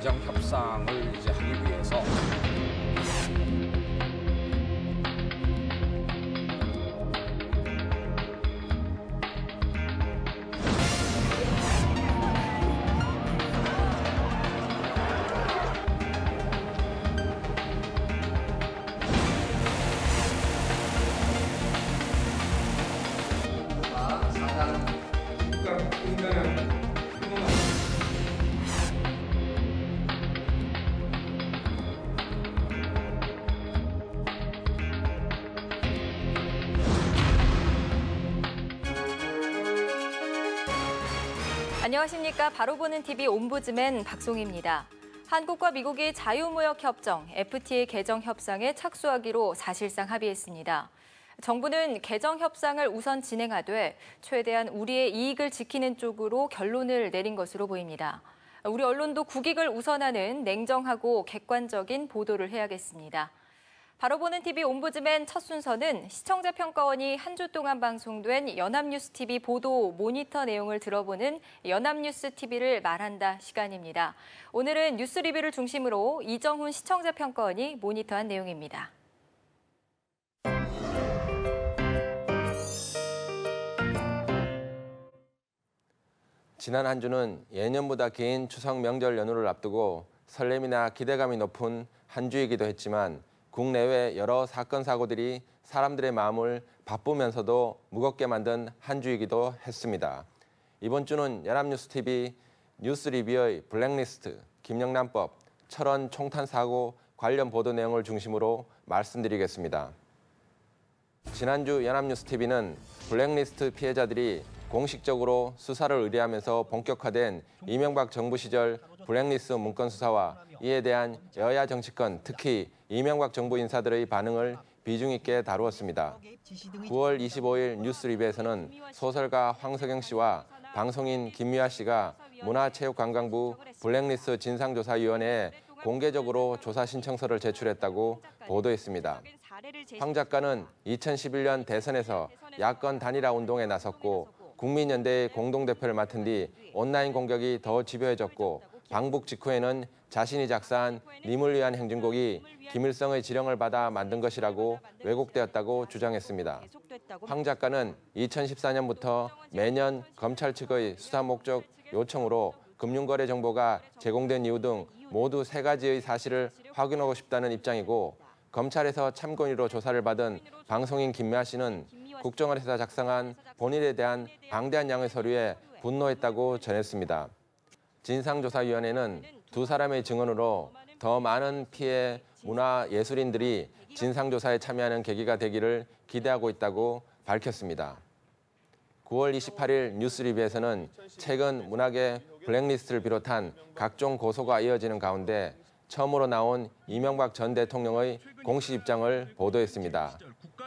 개정 협상을 이제 하기 위해서 안녕하십니까. 바로 보는 TV 옴부즈맨 박송입니다. 한국과 미국이 자유무역협정 FTA 개정 협상에 착수하기로 사실상 합의했습니다. 정부는 개정 협상을 우선 진행하되 최대한 우리의 이익을 지키는 쪽으로 결론을 내린 것으로 보입니다. 우리 언론도 국익을 우선하는 냉정하고 객관적인 보도를 해야겠습니다. 바로 보는 TV 옴부즈맨 첫 순서는 시청자 평가원이 한 주 동안 방송된 연합뉴스TV 보도 모니터 내용을 들어보는 연합뉴스TV를 말한다 시간입니다. 오늘은 뉴스 리뷰를 중심으로 이정훈 시청자 평가원이 모니터한 내용입니다. 지난 한 주는 예년보다 긴 추석 명절 연휴를 앞두고 설렘이나 기대감이 높은 한 주이기도 했지만 국내외 여러 사건 사고들이 사람들의 마음을 바쁘면서도 무겁게 만든 한 주이기도 했습니다. 이번 주는 연합뉴스TV 뉴스 리뷰의 블랙리스트, 김영란법, 철원 총탄 사고 관련 보도 내용을 중심으로 말씀드리겠습니다. 지난주 연합뉴스TV는 블랙리스트 피해자들이 공식적으로 수사를 의뢰하면서 본격화된 이명박 정부 시절 블랙리스트 문건 수사와 이에 대한 여야 정치권, 특히 이명박 정부 인사들의 반응을 비중 있게 다루었습니다. 9월 25일 뉴스 리뷰에서는 소설가 황석영 씨와 방송인 김미화 씨가 문화체육관광부 블랙리스트 진상조사위원회에 공개적으로 조사 신청서를 제출했다고 보도했습니다. 황 작가는 2011년 대선에서 야권 단일화 운동에 나섰고 국민연대의 공동대표를 맡은 뒤 온라인 공격이 더 집요해졌고 방북 직후에는 자신이 작사한 님을 위한 행진곡이 김일성의 지령을 받아 만든 것이라고 왜곡되었다고 주장했습니다. 황 작가는 2014년부터 매년 검찰 측의 수사 목적 요청으로 금융거래 정보가 제공된 이유 등 모두 3가지의 사실을 확인하고 싶다는 입장이고 검찰에서 참고인으로 조사를 받은 방송인 김미아 씨는 국정원에서 작성한 본인에 대한 방대한 양의 서류에 분노했다고 전했습니다. 진상조사위원회는 두 사람의 증언으로 더 많은 피해 문화예술인들이 진상조사에 참여하는 계기가 되기를 기대하고 있다고 밝혔습니다. 9월 28일 뉴스 리뷰에서는 최근 문학의 블랙리스트를 비롯한 각종 고소가 이어지는 가운데 처음으로 나온 이명박 전 대통령의 공식 입장을 보도했습니다.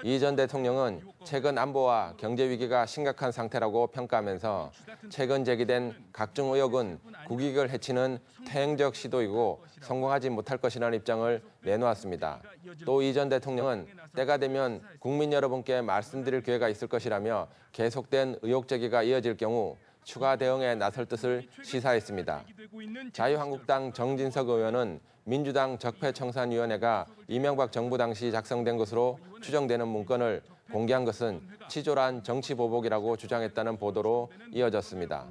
이 전 대통령은 최근 안보와 경제 위기가 심각한 상태라고 평가하면서 최근 제기된 각종 의혹은 국익을 해치는 퇴행적 시도이고 성공하지 못할 것이라는 입장을 내놓았습니다. 또 이 전 대통령은 때가 되면 국민 여러분께 말씀드릴 기회가 있을 것이라며 계속된 의혹 제기가 이어질 경우 추가 대응에 나설 뜻을 시사했습니다. 자유한국당 정진석 의원은 민주당 적폐청산위원회가 이명박 정부 당시 작성된 것으로 추정되는 문건을 공개한 것은 치졸한 정치보복이라고 주장했다는 보도로 이어졌습니다.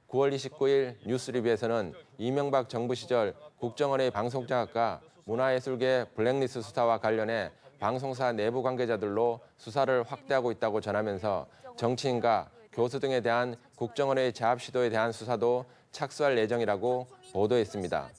9월 29일 뉴스 리뷰에서는 이명박 정부 시절 국정원의 방송장악과 문화예술계 블랙리스트 수사와 관련해 방송사 내부 관계자들로 수사를 확대하고 있다고 전하면서 정치인과 교수 등에 대한 국정원의 자합 시도에 대한 수사도 착수할 예정이라고 보도했습니다.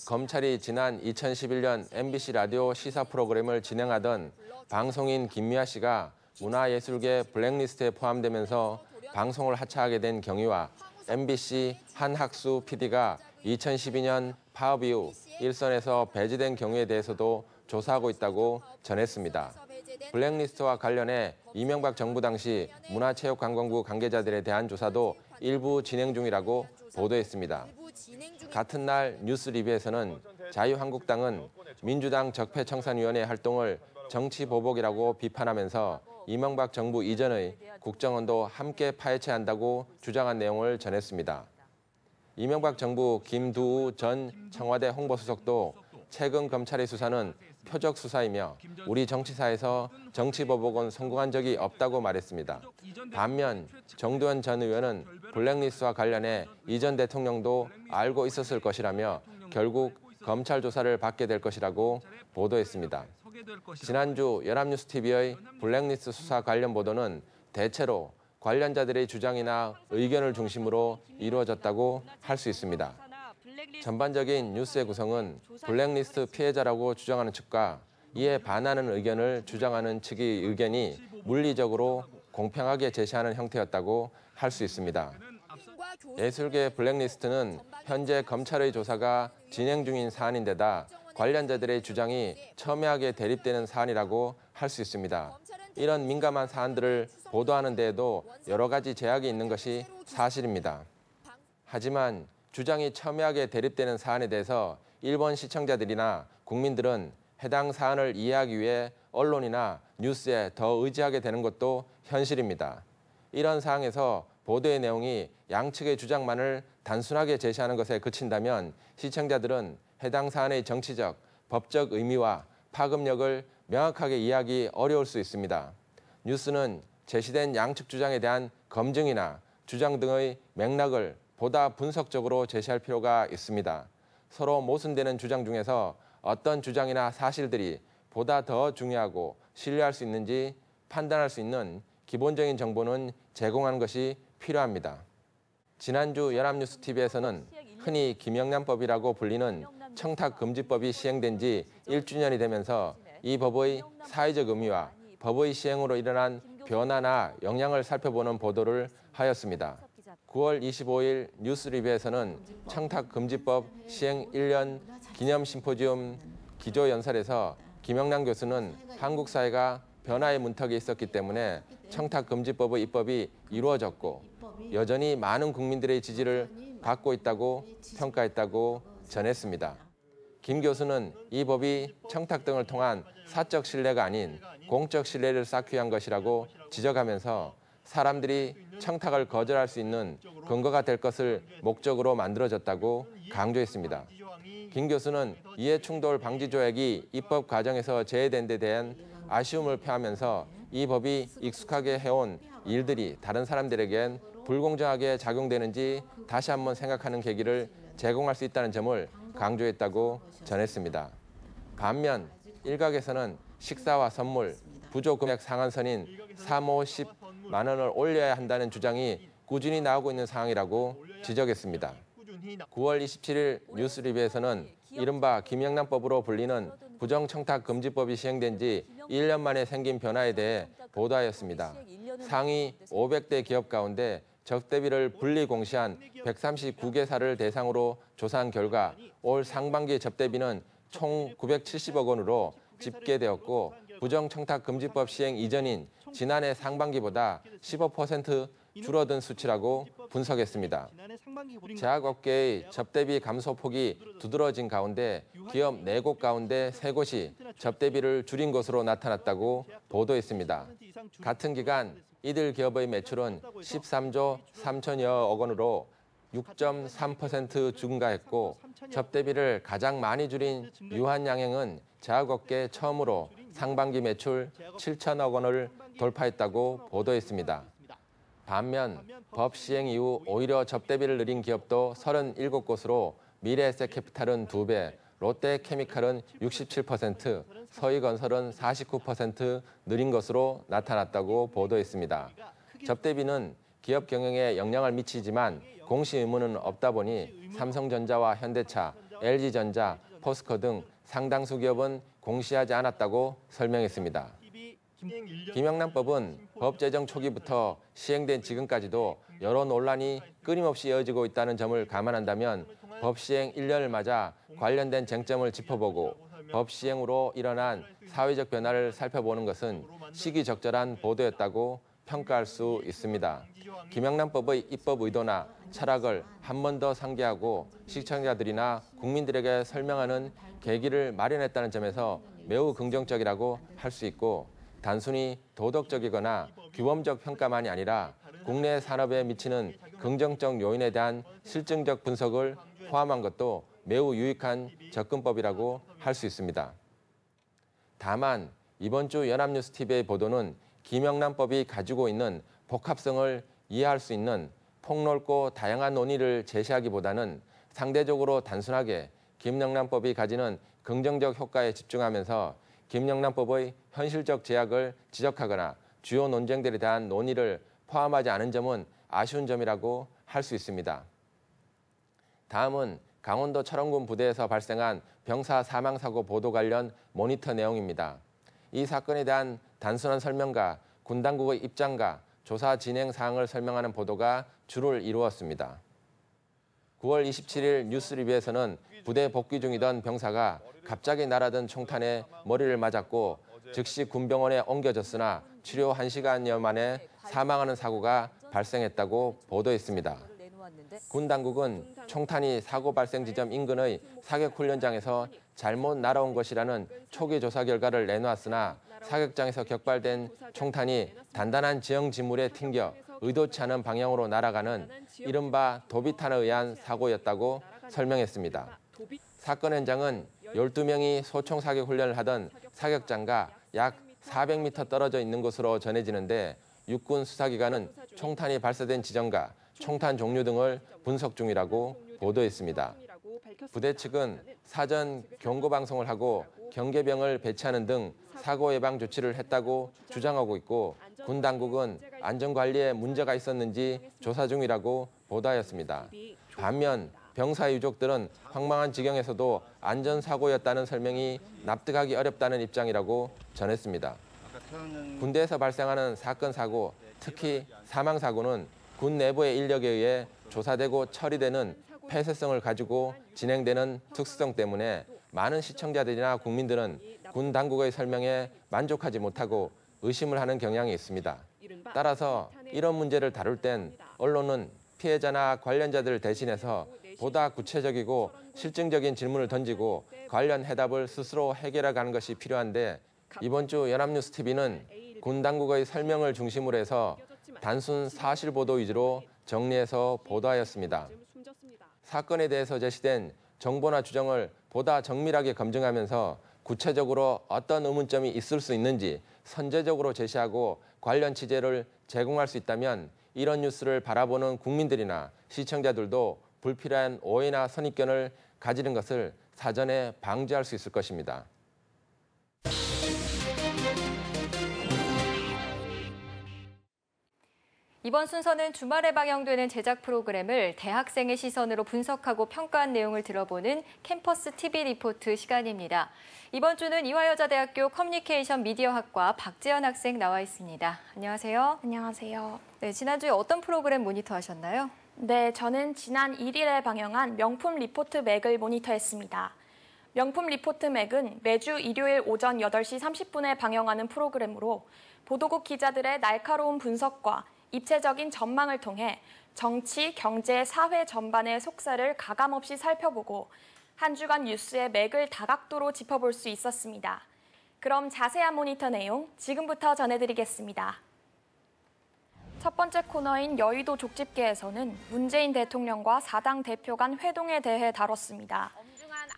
검찰이 지난 2011년 MBC 라디오 시사 프로그램을 진행하던 방송인 김미아 씨가 문화예술계 블랙리스트에 포함되면서 방송을 하차하게 된 경위와 MBC 한학수 PD가 2012년 파업 이후 일선에서 배제된 경우에 대해서도 조사하고 있다고 전했습니다. 블랙리스트와 관련해 이명박 정부 당시 문화체육관광부 관계자들에 대한 조사도 일부 진행 중이라고 보도했습니다. 같은 날 뉴스 리뷰에서는 자유한국당은 민주당 적폐청산위원회 활동을 정치보복이라고 비판하면서 이명박 정부 이전의 국정원도 함께 파헤쳐야 한다고 주장한 내용을 전했습니다. 이명박 정부 김두우 전 청와대 홍보수석도 최근 검찰의 수사는 표적 수사이며 우리 정치사에서 정치보복은 성공한 적이 없다고 말했습니다. 반면 정두원 전 의원은 블랙리스트와 관련해 이 전 대통령도 알고 있었을 것이라며 결국 검찰 조사를 받게 될 것이라고 보도했습니다. 지난주 연합뉴스TV의 블랙리스트 수사 관련 보도는 대체로 관련자들의 주장이나 의견을 중심으로 이루어졌다고 할 수 있습니다. 전반적인 뉴스의 구성은 블랙리스트 피해자라고 주장하는 측과 이에 반하는 의견을 주장하는 측의 의견이 물리적으로 공평하게 제시하는 형태였다고 할 수 있습니다. 예술계 블랙리스트는 현재 검찰의 조사가 진행 중인 사안인데다 관련자들의 주장이 첨예하게 대립되는 사안이라고 할 수 있습니다. 이런 민감한 사안들을 보도하는 데에도 여러 가지 제약이 있는 것이 사실입니다. 하지만 주장이 첨예하게 대립되는 사안에 대해서 일본 시청자들이나 국민들은 해당 사안을 이해하기 위해 언론이나 뉴스에 더 의지하게 되는 것도 현실입니다. 이런 상황에서 보도의 내용이 양측의 주장만을 단순하게 제시하는 것에 그친다면 시청자들은 해당 사안의 정치적, 법적 의미와 파급력을 명확하게 이해하기 어려울 수 있습니다. 뉴스는 제시된 양측 주장에 대한 검증이나 주장 등의 맥락을 보다 분석적으로 제시할 필요가 있습니다. 서로 모순되는 주장 중에서 어떤 주장이나 사실들이 보다 더 중요하고 신뢰할 수 있는지 판단할 수 있는 기본적인 정보는 제공하는 것이 필요합니다. 지난주 연합뉴스TV에서는 흔히 김영란법이라고 불리는 청탁금지법이 시행된 지 1주년이 되면서 이 법의 사회적 의미와 법의 시행으로 일어난 변화나 영향을 살펴보는 보도를 하였습니다. 9월 25일 뉴스리뷰에서는 청탁금지법 시행 1년 기념 심포지움 기조연설에서 김영란 교수는 한국 사회가 변화의 문턱에 있었기 때문에 청탁금지법의 입법이 이루어졌고 여전히 많은 국민들의 지지를 받고 있다고 평가했다고 전했습니다. 김 교수는 이 법이 청탁 등을 통한 사적 신뢰가 아닌 공적 신뢰를 쌓기 위한 것이라고 지적하면서 사람들이 청탁을 거절할 수 있는 근거가 될 것을 목적으로 만들어졌다고 강조했습니다. 김 교수는 이해충돌 방지 조약이 입법 과정에서 제외된 데 대한 아쉬움을 표하면서 이 법이 익숙하게 해온 일들이 다른 사람들에겐 불공정하게 작용되는지 다시 한번 생각하는 계기를 제공할 수 있다는 점을 강조했다고 전했습니다. 반면 일각에서는 식사와 선물, 부조 금액 상한선인 3, 5, 10만 원을 올려야 한다는 주장이 꾸준히 나오고 있는 상황이라고 지적했습니다. 9월 27일 뉴스리뷰에서는 이른바 김영란법으로 불리는 부정청탁금지법이 시행된 지 1년 만에 생긴 변화에 대해 보도하였습니다. 상위 500대 기업 가운데 접대비를 분리 공시한 139개사를 대상으로 조사한 결과 올 상반기 접대비는 총 970억 원으로 집계되었고 부정청탁금지법 시행 이전인 지난해 상반기보다 15% 줄어든 수치라고 분석했습니다. 제약업계의 접대비 감소 폭이 두드러진 가운데 기업 4곳 가운데 3곳이 접대비를 줄인 것으로 나타났다고 보도했습니다. 같은 기간 이들 기업의 매출은 13조 3천여억 원으로 6.3% 증가했고 접대비를 가장 많이 줄인 유한양행은 제약업계 처음으로 상반기 매출 7천억 원을 돌파했다고 보도했습니다. 반면 법 시행 이후 오히려 접대비를 늘린 기업도 37곳으로 미래에셋캐피탈은 2배, 롯데케미칼은 67%, 서희건설은 49% 늘린 것으로 나타났다고 보도했습니다. 접대비는 기업 경영에 영향을 미치지만 공시 의무는 없다 보니 삼성전자와 현대차, LG전자, 포스코 등 상당수 기업은 공시하지 않았다고 설명했습니다. 김영란법은 법 제정 초기부터 시행된 지금까지도 여러 논란이 끊임없이 이어지고 있다는 점을 감안한다면 법 시행 1년을 맞아 관련된 쟁점을 짚어보고 법 시행으로 일어난 사회적 변화를 살펴보는 것은 시기적절한 보도였다고 평가할 수 있습니다. 김영란법의 입법 의도나 철학을 한 번 더 상기하고 시청자들이나 국민들에게 설명하는 계기를 마련했다는 점에서 매우 긍정적이라고 할 수 있고 단순히 도덕적이거나 규범적 평가만이 아니라 국내 산업에 미치는 긍정적 요인에 대한 실증적 분석을 포함한 것도 매우 유익한 접근법이라고 할 수 있습니다. 다만 이번 주 연합뉴스TV의 보도는 김영란법이 가지고 있는 복합성을 이해할 수 있는 폭넓고 다양한 논의를 제시하기보다는 상대적으로 단순하게 김영란법이 가지는 긍정적 효과에 집중하면서 김영란법의 현실적 제약을 지적하거나 주요 논쟁들에 대한 논의를 포함하지 않은 점은 아쉬운 점이라고 할 수 있습니다. 다음은 강원도 철원군 부대에서 발생한 병사 사망사고 보도 관련 모니터 내용입니다. 이 사건에 대한 단순한 설명과 군 당국의 입장과 조사 진행 사항을 설명하는 보도가 주를 이루었습니다. 9월 27일 뉴스리뷰에서는 부대 복귀 중이던 병사가 갑자기 날아든 총탄에 머리를 맞았고 즉시 군병원에 옮겨졌으나 치료 1시간여 만에 사망하는 사고가 발생했다고 보도했습니다. 군 당국은 총탄이 사고 발생 지점 인근의 사격 훈련장에서 잘못 날아온 것이라는 초기 조사 결과를 내놓았으나 사격장에서 격발된 총탄이 단단한 지형 지물에 튕겨 의도치 않은 방향으로 날아가는 이른바 도비탄에 의한 사고였다고 설명했습니다. 사건 현장은 12명이 소총 사격 훈련을 하던 사격장과 약 400m 떨어져 있는 곳으로 전해지는데 육군 수사기관은 총탄이 발사된 지점과 총탄 종류 등을 분석 중이라고 보도했습니다. 부대 측은 사전 경고 방송을 하고 경계병을 배치하는 등 사고 예방 조치를 했다고 주장하고 있고 군 당국은 안전관리에 문제가 있었는지 조사 중이라고 보도하였습니다. 반면 병사 유족들은 황망한 지경에서도 안전사고였다는 설명이 납득하기 어렵다는 입장이라고 전했습니다. 군대에서 발생하는 사건 사고, 특히 사망사고는 군 내부의 인력에 의해 조사되고 처리되는 폐쇄성을 가지고 진행되는 특수성 때문에 많은 시청자들이나 국민들은 군 당국의 설명에 만족하지 못하고 의심을 하는 경향이 있습니다. 따라서 이런 문제를 다룰 땐 언론은 피해자나 관련자들을 대신해서 보다 구체적이고 실증적인 질문을 던지고 관련 해답을 스스로 해결해 가는 것이 필요한데 이번 주 연합뉴스TV는 군 당국의 설명을 중심으로 해서 단순 사실 보도 위주로 정리해서 보도하였습니다. 사건에 대해서 제시된 정보나 추정을 보다 정밀하게 검증하면서 구체적으로 어떤 의문점이 있을 수 있는지 선제적으로 제시하고 관련 취재를 제공할 수 있다면 이런 뉴스를 바라보는 국민들이나 시청자들도 불필요한 오해나 선입견을 가지는 것을 사전에 방지할 수 있을 것입니다. 이번 순서는 주말에 방영되는 제작 프로그램을 대학생의 시선으로 분석하고 평가한 내용을 들어보는 캠퍼스 TV 리포트 시간입니다. 이번 주는 이화여자대학교 커뮤니케이션 미디어학과 박재현 학생 나와 있습니다. 안녕하세요. 안녕하세요. 네, 지난주에 어떤 프로그램 모니터하셨나요? 네, 저는 지난 1일에 방영한 명품 리포트 맥을 모니터했습니다. 명품 리포트 맥은 매주 일요일 오전 8시 30분에 방영하는 프로그램으로 보도국 기자들의 날카로운 분석과 입체적인 전망을 통해 정치, 경제, 사회 전반의 속살을 가감없이 살펴보고 한 주간 뉴스의 맥을 다각도로 짚어볼 수 있었습니다. 그럼 자세한 모니터 내용 지금부터 전해드리겠습니다. 첫 번째 코너인 여의도 족집게에서는 문재인 대통령과 4당 대표 간 회동에 대해 다뤘습니다.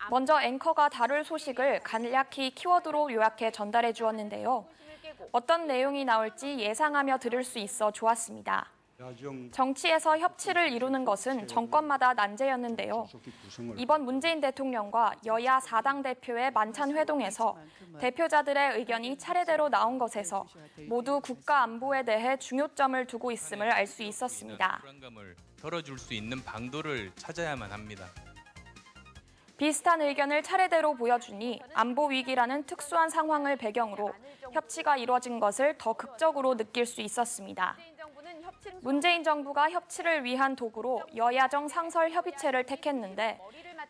먼저 앵커가 다룰 소식을 간략히 키워드로 요약해 전달해 주었는데요. 어떤 내용이 나올지 예상하며 들을 수 있어 좋았습니다. 정치에서 협치를 이루는 것은 정권마다 난제였는데요. 이번 문재인 대통령과 여야 4당 대표의 만찬 회동에서 대표자들의 의견이 차례대로 나온 것에서 모두 국가 안보에 대해 중요점을 두고 있음을 알 수 있었습니다. 불안감을 덜어줄 수 있는 방도를 찾아야만 합니다. 비슷한 의견을 차례대로 보여주니 안보 위기라는 특수한 상황을 배경으로 협치가 이루어진 것을 더 극적으로 느낄 수 있었습니다. 문재인 정부가 협치를 위한 도구로 여야정 상설협의체를 택했는데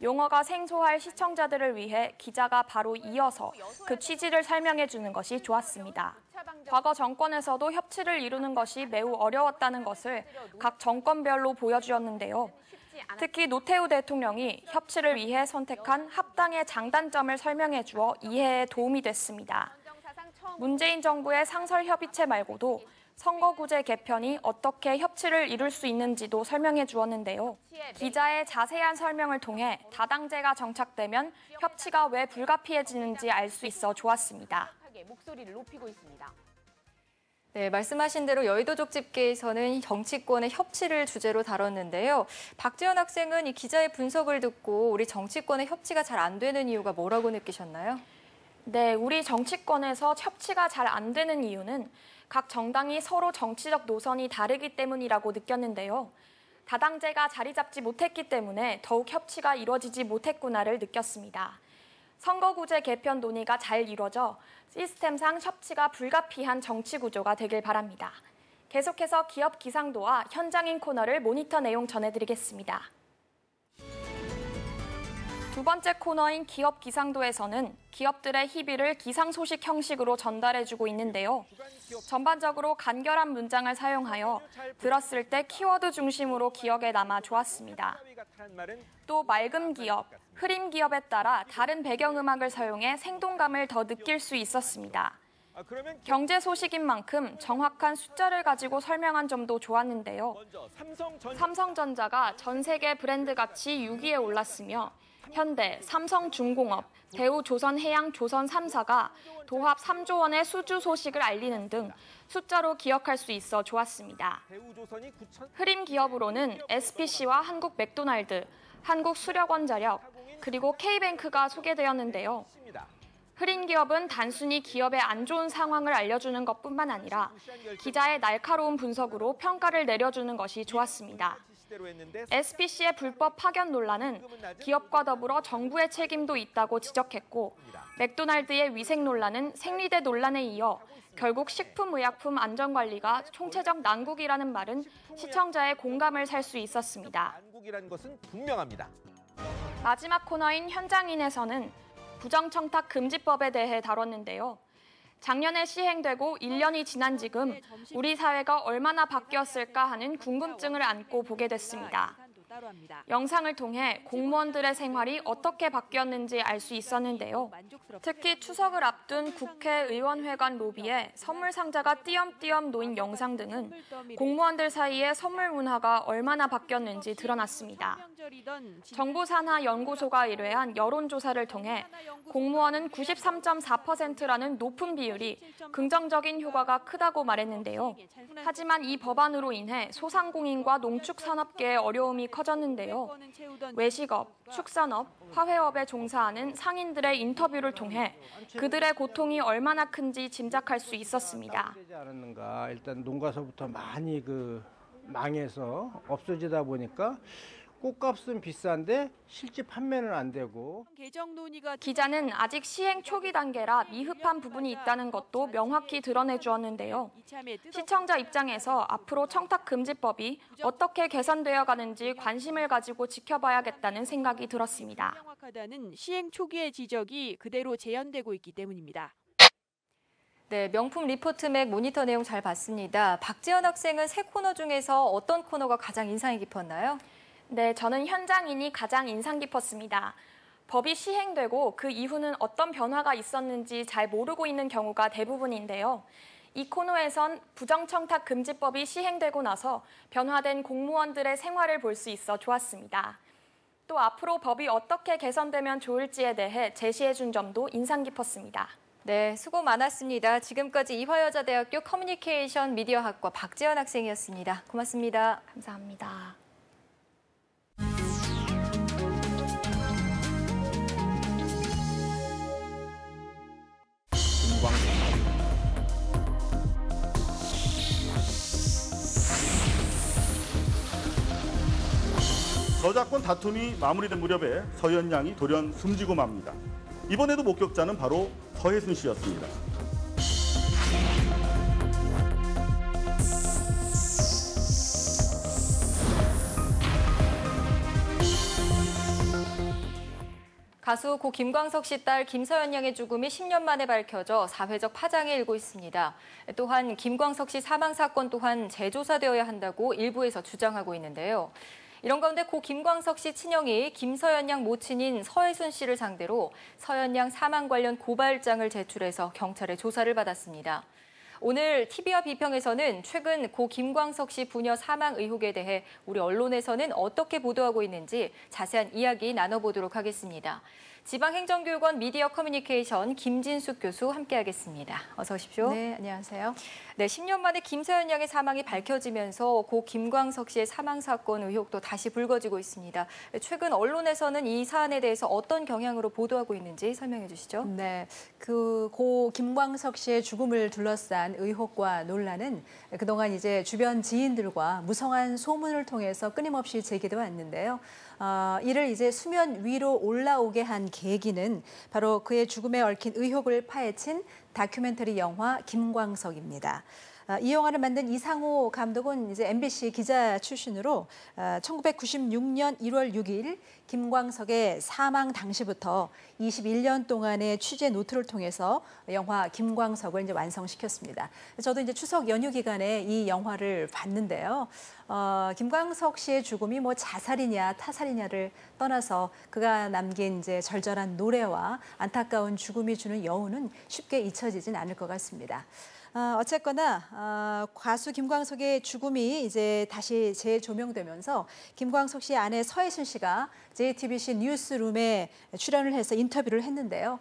용어가 생소할 시청자들을 위해 기자가 바로 이어서 그 취지를 설명해 주는 것이 좋았습니다. 과거 정권에서도 협치를 이루는 것이 매우 어려웠다는 것을 각 정권별로 보여주었는데요. 특히 노태우 대통령이 협치를 위해 선택한 합당의 장단점을 설명해 주어 이해에 도움이 됐습니다. 문재인 정부의 상설협의체 말고도 선거구제 개편이 어떻게 협치를 이룰 수 있는지도 설명해 주었는데요. 기자의 자세한 설명을 통해 다당제가 정착되면 협치가 왜 불가피해지는지 알 수 있어 좋았습니다. 목소리를 높이고 있습니다. 네, 말씀하신 대로 여의도적 집계에서는 정치권의 협치를 주제로 다뤘는데요. 박지원 학생은 이 기자의 분석을 듣고 우리 정치권의 협치가 잘 안 되는 이유가 뭐라고 느끼셨나요? 네, 우리 정치권에서 협치가 잘 안 되는 이유는 각 정당이 서로 정치적 노선이 다르기 때문이라고 느꼈는데요. 다당제가 자리 잡지 못했기 때문에 더욱 협치가 이루어지지 못했구나를 느꼈습니다. 선거구제 개편 논의가 잘 이루어져 시스템상 협치가 불가피한 정치 구조가 되길 바랍니다. 계속해서 기업 기상도와 현장인 코너를 모니터 내용 전해드리겠습니다. 두 번째 코너인 기업 기상도에서는 기업들의 희비를 기상 소식 형식으로 전달해주고 있는데요. 전반적으로 간결한 문장을 사용하여 들었을 때 키워드 중심으로 기억에 남아 좋았습니다. 또 맑음 기업, 흐림 기업에 따라 다른 배경음악을 사용해 생동감을 더 느낄 수 있었습니다. 경제 소식인 만큼 정확한 숫자를 가지고 설명한 점도 좋았는데요. 삼성전자가 전 세계 브랜드 가치 6위에 올랐으며 현대, 삼성중공업, 대우조선해양 조선 3사가 도합 3조 원의 수주 소식을 알리는 등 숫자로 기억할 수 있어 좋았습니다. 흐림 기업으로는 SPC와 한국 맥도날드, 한국수력원자력, 그리고 K뱅크가 소개되었는데요. 흐린 기업은 단순히 기업의 안 좋은 상황을 알려주는 것뿐만 아니라 기자의 날카로운 분석으로 평가를 내려주는 것이 좋았습니다. SPC의 불법 파견 논란은 기업과 더불어 정부의 책임도 있다고 지적했고 맥도날드의 위생 논란은 생리대 논란에 이어 결국 식품의약품 안전관리가 총체적 난국이라는 말은 시청자의 공감을 살 수 있었습니다. 마지막 코너인 현장인에서는 부정청탁 금지법에 대해 다뤘는데요. 작년에 시행되고 1년이 지난 지금 우리 사회가 얼마나 바뀌었을까 하는 궁금증을 안고 보게 됐습니다. 영상을 통해 공무원들의 생활이 어떻게 바뀌었는지 알 수 있었는데요. 특히 추석을 앞둔 국회의원회관 로비에 선물 상자가 띄엄띄엄 놓인 영상 등은 공무원들 사이의 선물 문화가 얼마나 바뀌었는지 드러났습니다. 정보산하연구소가 의뢰한 여론조사를 통해 공무원은 93.4%라는 높은 비율이 긍정적인 효과가 크다고 말했는데요. 하지만 이 법안으로 인해 소상공인과 농축산업계의 어려움이 커졌는데요. 외식업, 축산업, 화훼업에 종사하는 상인들의 인터뷰를 통해 그들의 고통이 얼마나 큰지 짐작할 수 있었습니다. 일단 농가서부터 많이 망해서 없어지다 보니까 꽃값은 비싼데 실제 판매는 안 되고. 기자는 아직 시행 초기 단계라 미흡한 부분이 있다는 것도 명확히 드러내 주었는데요. 시청자 입장에서 앞으로 청탁금지법이 어떻게 개선되어 가는지 관심을 가지고 지켜봐야겠다는 생각이 들었습니다. 시행 초기의 지적이 그대로 재현되고 있기 때문입니다. 네, 명품 리포트맥 모니터 내용 잘 봤습니다. 박지원 학생은 세 코너 중에서 어떤 코너가 가장 인상이 깊었나요? 네, 저는 현장인이 가장 인상 깊었습니다. 법이 시행되고 그 이후는 어떤 변화가 있었는지 잘 모르고 있는 경우가 대부분인데요. 이 코너에선 부정청탁금지법이 시행되고 나서 변화된 공무원들의 생활을 볼 수 있어 좋았습니다. 또 앞으로 법이 어떻게 개선되면 좋을지에 대해 제시해 준 점도 인상 깊었습니다. 네, 수고 많았습니다. 지금까지 이화여자대학교 커뮤니케이션 미디어학과 박지원 학생이었습니다. 고맙습니다. 감사합니다. 저작권 다툼이 마무리된 무렵에 서현 양이 돌연 숨지고 맙니다. 이번에도 목격자는 바로 서혜순 씨였습니다. 가수 고 김광석 씨 딸 김서연 양의 죽음이 10년 만에 밝혀져 사회적 파장이 일고 있습니다. 또한 김광석 씨 사망 사건 또한 재조사되어야 한다고 일부에서 주장하고 있는데요. 이런 가운데 고 김광석 씨 친형이 김서연 양 모친인 서혜순 씨를 상대로 서연 양 사망 관련 고발장을 제출해서 경찰의 조사를 받았습니다. 오늘 TV와 비평에서는 최근 고 김광석 씨 부녀 사망 의혹에 대해 우리 언론에서는 어떻게 보도하고 있는지 자세한 이야기 나눠보도록 하겠습니다. 지방행정교육원 미디어 커뮤니케이션 김진숙 교수 함께하겠습니다. 어서 오십시오. 네, 안녕하세요. 네, 10년 만에 김서연 양의 사망이 밝혀지면서 고 김광석 씨의 사망 사건 의혹도 다시 불거지고 있습니다. 최근 언론에서는 이 사안에 대해서 어떤 경향으로 보도하고 있는지 설명해 주시죠. 네, 그 고 김광석 씨의 죽음을 둘러싼 의혹과 논란은 그동안 이제 주변 지인들과 무성한 소문을 통해서 끊임없이 제기돼 왔는데요. 이를 이제 수면 위로 올라오게 한 계기는 바로 그의 죽음에 얽힌 의혹을 파헤친 다큐멘터리 영화 김광석입니다. 이 영화를 만든 이상호 감독은 이제 MBC 기자 출신으로 1996년 1월 6일 김광석의 사망 당시부터 21년 동안의 취재 노트를 통해서 영화 김광석을 이제 완성시켰습니다. 저도 이제 추석 연휴 기간에 이 영화를 봤는데요. 김광석 씨의 죽음이 뭐 자살이냐 타살이냐를 떠나서 그가 남긴 이제 절절한 노래와 안타까운 죽음이 주는 여운은 쉽게 잊혀지진 않을 것 같습니다. 어쨌거나 가수 김광석의 죽음이 이제 다시 재조명되면서 김광석 씨의 아내 서혜순 씨가 JTBC 뉴스룸에 출연을 해서 인터뷰를 했는데요.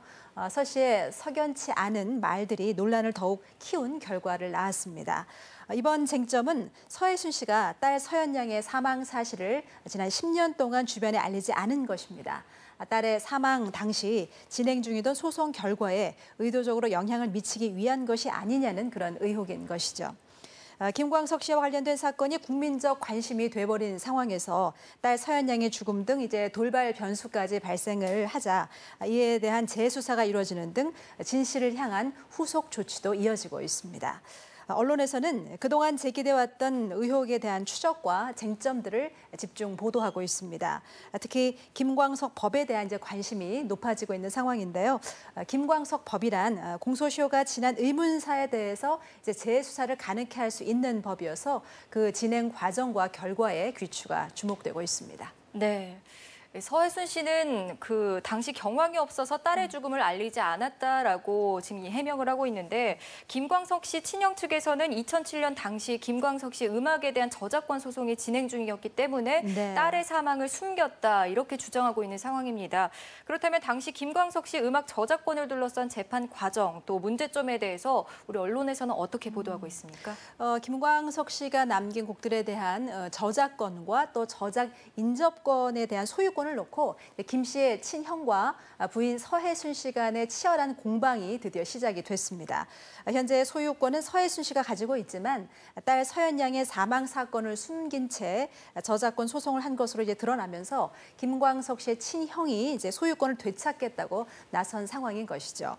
서 씨의 석연치 않은 말들이 논란을 더욱 키운 결과를 낳았습니다. 이번 쟁점은 서혜순 씨가 딸 서연 양의 사망 사실을 지난 10년 동안 주변에 알리지 않은 것입니다. 딸의 사망 당시 진행 중이던 소송 결과에 의도적으로 영향을 미치기 위한 것이 아니냐는 그런 의혹인 것이죠. 김광석 씨와 관련된 사건이 국민적 관심이 돼버린 상황에서 딸 서연 양의 죽음 등 이제 돌발 변수까지 발생을 하자 이에 대한 재수사가 이루어지는 등 진실을 향한 후속 조치도 이어지고 있습니다. 언론에서는 그동안 제기돼 왔던 의혹에 대한 추적과 쟁점들을 집중 보도하고 있습니다. 특히 김광석 법에 대한 이제 관심이 높아지고 있는 상황인데요. 김광석 법이란 공소시효가 지난 의문사에 대해서 이제 재수사를 가능케 할 수 있는 법이어서 그 진행 과정과 결과에 귀추가 주목되고 있습니다. 네. 서혜순 씨는 그 당시 경황이 없어서 딸의 죽음을 알리지 않았다라고 지금 해명을 하고 있는데 김광석 씨 친형 측에서는 2007년 당시 김광석 씨 음악에 대한 저작권 소송이 진행 중이었기 때문에 네. 딸의 사망을 숨겼다 이렇게 주장하고 있는 상황입니다. 그렇다면 당시 김광석 씨 음악 저작권을 둘러싼 재판 과정 또 문제점에 대해서 우리 언론에서는 어떻게 보도하고 있습니까? 김광석 씨가 남긴 곡들에 대한 저작권과 또 저작 인접권에 대한 소유권 을 놓고 김 씨의 친형과 부인 서혜순 씨 간의 치열한 공방이 드디어 시작이 됐습니다. 현재 소유권은 서혜순 씨가 가지고 있지만 딸 서연 양의 사망 사건을 숨긴 채 저작권 소송을 한 것으로 이제 드러나면서 김광석 씨의 친형이 이제 소유권을 되찾겠다고 나선 상황인 것이죠.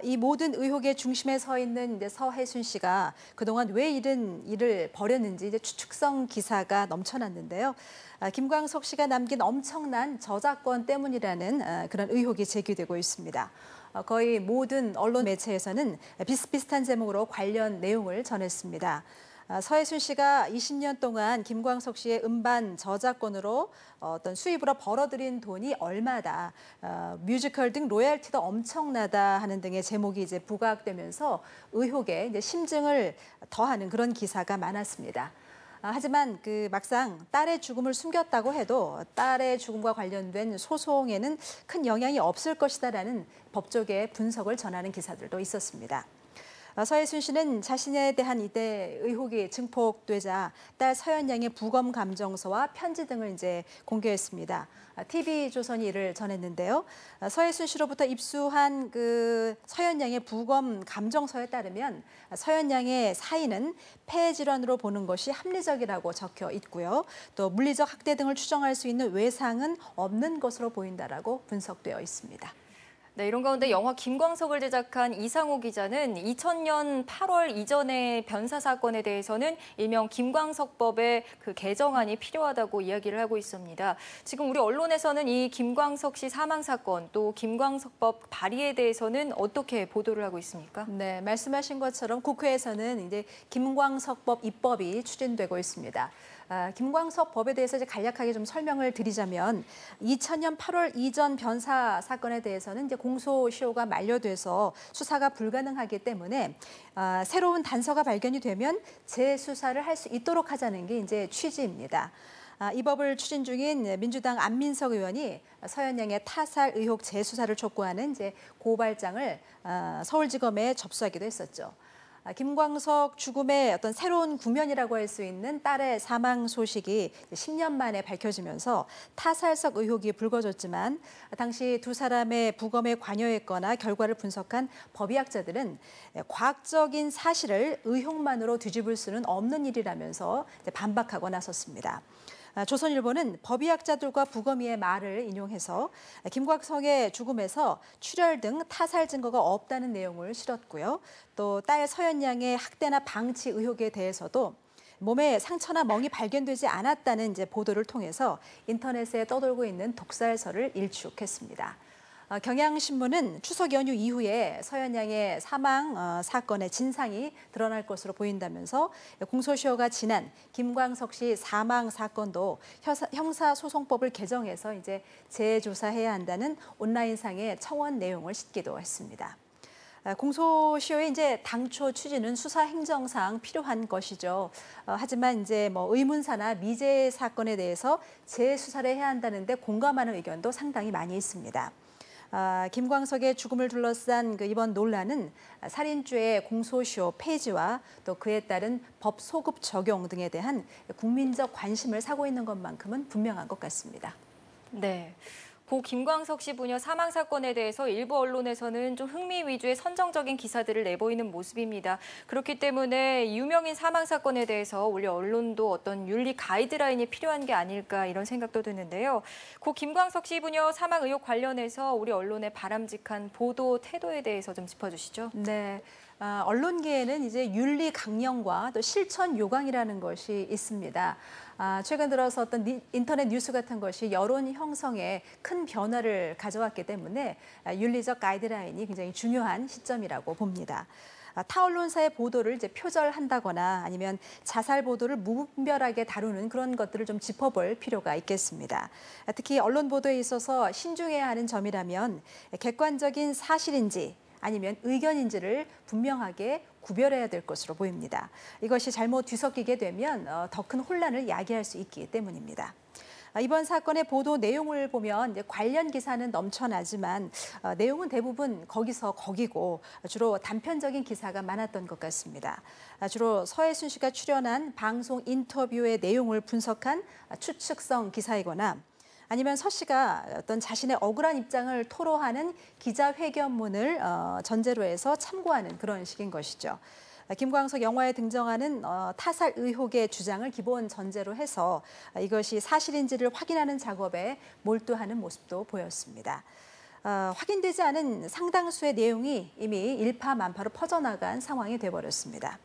이 모든 의혹의 중심에 서 있는 이제 서혜순 씨가 그동안 왜 이런 일을 벌였는지 이제 추측성 기사가 넘쳐났는데요. 김광석 씨가 남긴 엄청난 저작권 때문이라는 그런 의혹이 제기되고 있습니다. 거의 모든 언론 매체에서는 비슷비슷한 제목으로 관련 내용을 전했습니다. 서혜순 씨가 20년 동안 김광석 씨의 음반 저작권으로 어떤 수입으로 벌어들인 돈이 얼마다, 뮤지컬 등 로열티도 엄청나다 하는 등의 제목이 이제 부각되면서 의혹에 이제 심증을 더하는 그런 기사가 많았습니다. 하지만 막상 딸의 죽음을 숨겼다고 해도 딸의 죽음과 관련된 소송에는 큰 영향이 없을 것이다라는 법조계의 분석을 전하는 기사들도 있었습니다. 서혜순 씨는 자신에 대한 이때 의혹이 증폭되자 딸 서연 양의 부검 감정서와 편지 등을 이제 공개했습니다. TV조선이 이를 전했는데요. 서혜순 씨로부터 입수한 그 서연 양의 부검 감정서에 따르면 서연 양의 사인은 폐 질환으로 보는 것이 합리적이라고 적혀 있고요. 또 물리적 학대 등을 추정할 수 있는 외상은 없는 것으로 보인다라고 분석되어 있습니다. 네, 이런 가운데 영화 김광석을 제작한 이상호 기자는 2000년 8월 이전의 변사 사건에 대해서는 일명 김광석법의 그 개정안이 필요하다고 이야기를 하고 있습니다. 지금 우리 언론에서는 이 김광석 씨 사망 사건 또 김광석법 발의에 대해서는 어떻게 보도를 하고 있습니까? 네, 말씀하신 것처럼 국회에서는 이제 김광석법 입법이 추진되고 있습니다. 김광석 법에 대해서 이제 간략하게 좀 설명을 드리자면 2000년 8월 이전 변사 사건에 대해서는 이제 공소시효가 만료돼서 수사가 불가능하기 때문에 새로운 단서가 발견이 되면 재수사를 할 수 있도록 하자는 게 이제 취지입니다. 이 법을 추진 중인 민주당 안민석 의원이 서현양의 타살 의혹 재수사를 촉구하는 이제 고발장을 서울지검에 접수하기도 했었죠. 김광석 죽음의 어떤 새로운 국면이라고 할 수 있는 딸의 사망 소식이 10년 만에 밝혀지면서 타살적 의혹이 불거졌지만 당시 두 사람의 부검에 관여했거나 결과를 분석한 법의학자들은 과학적인 사실을 의혹만으로 뒤집을 수는 없는 일이라면서 반박하고 나섰습니다. 조선일보는 법의학자들과 부검의의 말을 인용해서 김광석의 죽음에서 출혈 등 타살 증거가 없다는 내용을 실었고요. 또 딸 서현양의 학대나 방치 의혹에 대해서도 몸에 상처나 멍이 발견되지 않았다는 이제 보도를 통해서 인터넷에 떠돌고 있는 독살설을 일축했습니다. 경향신문은 추석 연휴 이후에 서현양의 사망 사건의 진상이 드러날 것으로 보인다면서 공소시효가 지난 김광석 씨 사망 사건도 형사소송법을 개정해서 이제 재조사해야 한다는 온라인상의 청원 내용을 싣기도 했습니다. 공소시효의 이제 당초 취지는 수사 행정상 필요한 것이죠. 하지만 이제 의문사나 미제 사건에 대해서 재수사를 해야 한다는데 공감하는 의견도 상당히 많이 있습니다. 김광석의 죽음을 둘러싼 이번 논란은 살인죄의 공소시효 폐지와 또 그에 따른 법 소급 적용 등에 대한 국민적 관심을 사고 있는 것만큼은 분명한 것 같습니다. 네. 고 김광석 씨 부녀 사망 사건에 대해서 일부 언론에서는 좀 흥미 위주의 선정적인 기사들을 내보이는 모습입니다. 그렇기 때문에 유명인 사망 사건에 대해서 우리 언론도 어떤 윤리 가이드라인이 필요한 게 아닐까 이런 생각도 드는데요. 고 김광석 씨 부녀 사망 의혹 관련해서 우리 언론의 바람직한 보도 태도에 대해서 좀 짚어주시죠. 네. 언론계에는 이제 윤리 강령과 또 실천 요강이라는 것이 있습니다. 최근 들어서 어떤 인터넷 뉴스 같은 것이 여론 형성에 큰 변화를 가져왔기 때문에 윤리적 가이드라인이 굉장히 중요한 시점이라고 봅니다. 타 언론사의 보도를 이제 표절한다거나 아니면 자살 보도를 무분별하게 다루는 그런 것들을 좀 짚어볼 필요가 있겠습니다. 특히 언론 보도에 있어서 신중해야 하는 점이라면 객관적인 사실인지 아니면 의견인지를 분명하게 구별해야 될 것으로 보입니다. 이것이 잘못 뒤섞이게 되면 더 큰 혼란을 야기할 수 있기 때문입니다. 이번 사건의 보도 내용을 보면 관련 기사는 넘쳐나지만 내용은 대부분 거기서 거기고 주로 단편적인 기사가 많았던 것 같습니다. 주로 서해순 씨가 출연한 방송 인터뷰의 내용을 분석한 추측성 기사이거나 아니면 서 씨가 어떤 자신의 억울한 입장을 토로하는 기자회견문을 전제로 해서 참고하는 그런 식인 것이죠. 김광석 영화에 등장하는 타살 의혹의 주장을 기본 전제로 해서 이것이 사실인지를 확인하는 작업에 몰두하는 모습도 보였습니다. 확인되지 않은 상당수의 내용이 이미 일파만파로 퍼져나간 상황이 돼버렸습니다.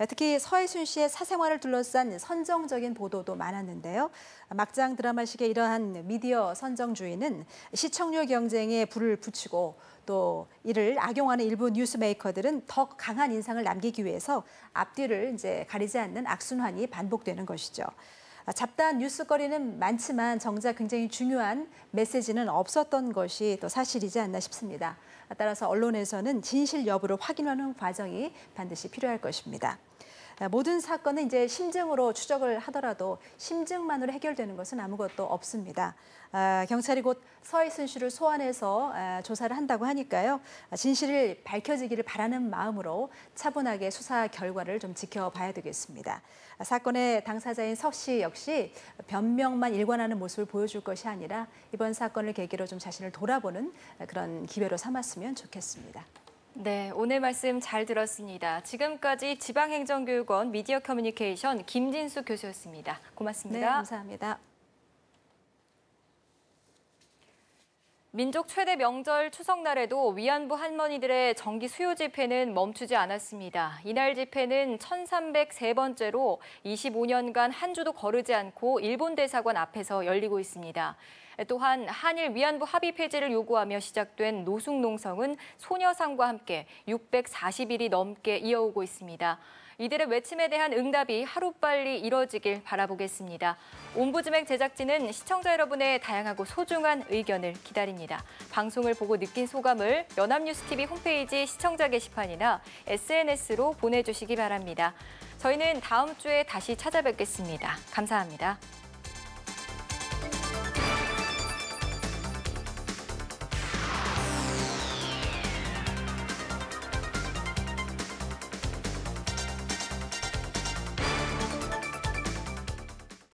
특히 서해순 씨의 사생활을 둘러싼 선정적인 보도도 많았는데요. 막장 드라마식의 이러한 미디어 선정주의는 시청률 경쟁에 불을 붙이고 또 이를 악용하는 일부 뉴스메이커들은 더 강한 인상을 남기기 위해서 앞뒤를 이제 가리지 않는 악순환이 반복되는 것이죠. 잡다한 뉴스거리는 많지만 정작 굉장히 중요한 메시지는 없었던 것이 또 사실이지 않나 싶습니다. 따라서 언론에서는 진실 여부를 확인하는 과정이 반드시 필요할 것입니다. 모든 사건은 이제 심증으로 추적을 하더라도 심증만으로 해결되는 것은 아무것도 없습니다. 경찰이 곧 서해순 씨를 소환해서 조사를 한다고 하니까요. 진실을 밝혀지기를 바라는 마음으로 차분하게 수사 결과를 좀 지켜봐야 되겠습니다. 사건의 당사자인 석 씨 역시 변명만 일관하는 모습을 보여줄 것이 아니라 이번 사건을 계기로 좀 자신을 돌아보는 그런 기회로 삼았으면 좋겠습니다. 네, 오늘 말씀 잘 들었습니다. 지금까지 지방행정교육원 미디어 커뮤니케이션 김진수 교수였습니다. 고맙습니다. 네, 감사합니다. 민족 최대 명절 추석날에도 위안부 할머니들의 정기 수요 집회는 멈추지 않았습니다. 이날 집회는 1303번째로 25년간 한 주도 거르지 않고 일본 대사관 앞에서 열리고 있습니다. 또한 한일 위안부 합의 폐지를 요구하며 시작된 노숙농성은 소녀상과 함께 640일이 넘게 이어오고 있습니다. 이들의 외침에 대한 응답이 하루빨리 이뤄지길 바라보겠습니다. 옴부즈맥 제작진은 시청자 여러분의 다양하고 소중한 의견을 기다립니다. 방송을 보고 느낀 소감을 연합뉴스TV 홈페이지 시청자 게시판이나 SNS로 보내주시기 바랍니다. 저희는 다음 주에 다시 찾아뵙겠습니다. 감사합니다.